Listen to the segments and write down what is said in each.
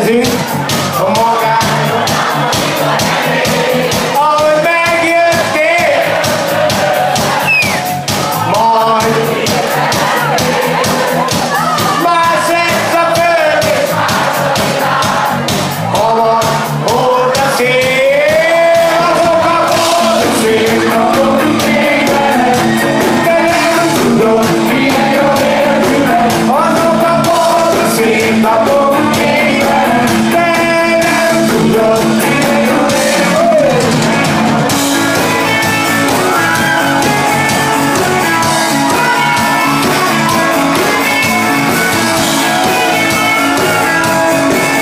érezünk a magányos, ahogy megjöttél, majd más lesz a föld, hamar volt a szél, azok a boldog szép napok még veled, de nem tudod, milyen jó nélküled, azok a boldog szép napok még veled, de nem tudod, milyen jó nélküled.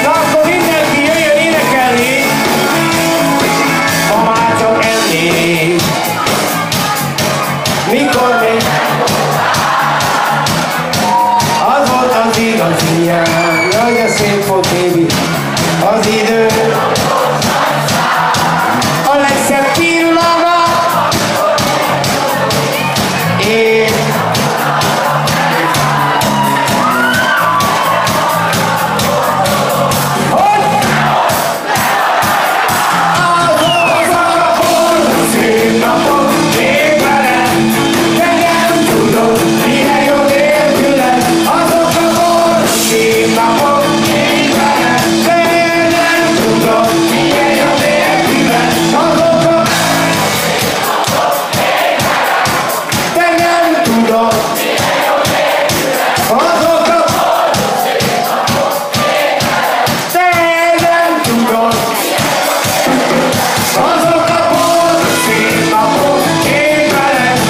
Na akkor mindenki jöjjön énekelni, ha már csak ennél. Mikor még az volt az igazi jár, jaj, de szép volt, baby, az idő. A legszebb pillanat, én szép napok még veled, de nem tudod, milyen jó nélküled, azok a boldog szép napok még veled, de nem tudod, milyen jó nélküled, azok a de nem tudod, azok a de nem tudod, azok a boldog szép napok még veled,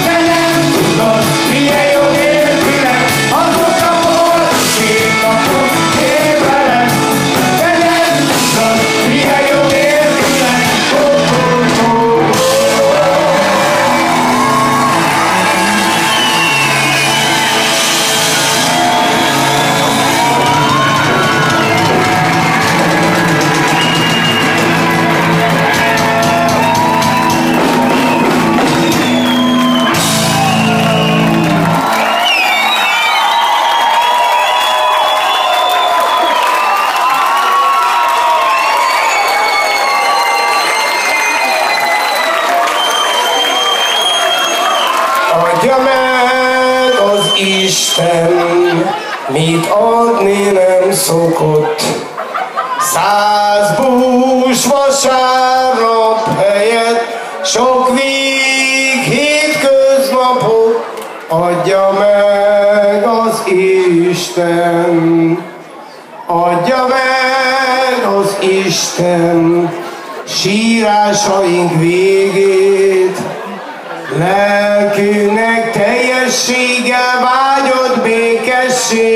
de nem tudod, milyen jó nélküled, azok a boldog szép napok még veled, de nem tudod, milyen jó nélküled. Adja meg az Isten, mit adni nem szokott, 100 bús vasárnap helyett, sok vég hétköznapot. Adja meg az Isten, adja meg az Isten, sírásaink végét, lelkünknek teljességgel vágyott békességét.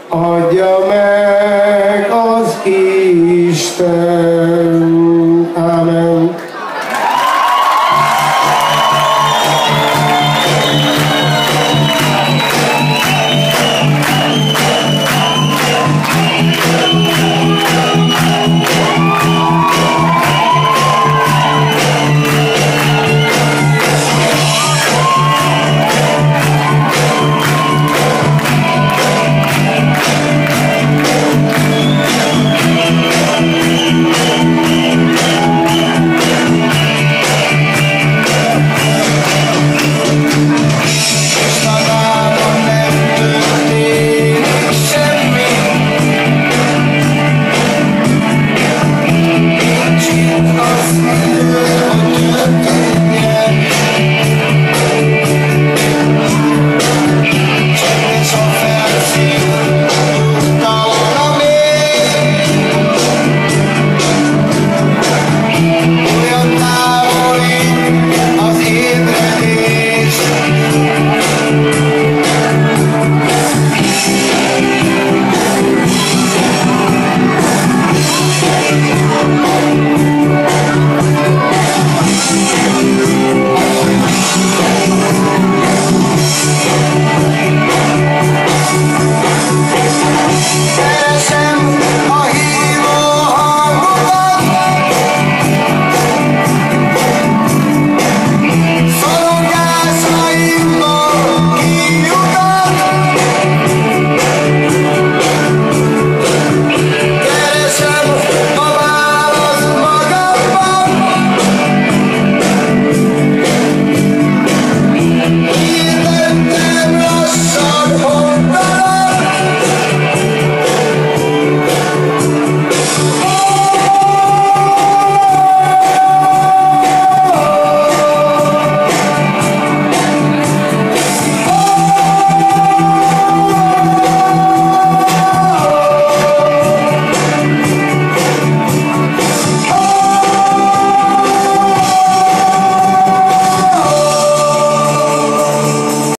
Adja meg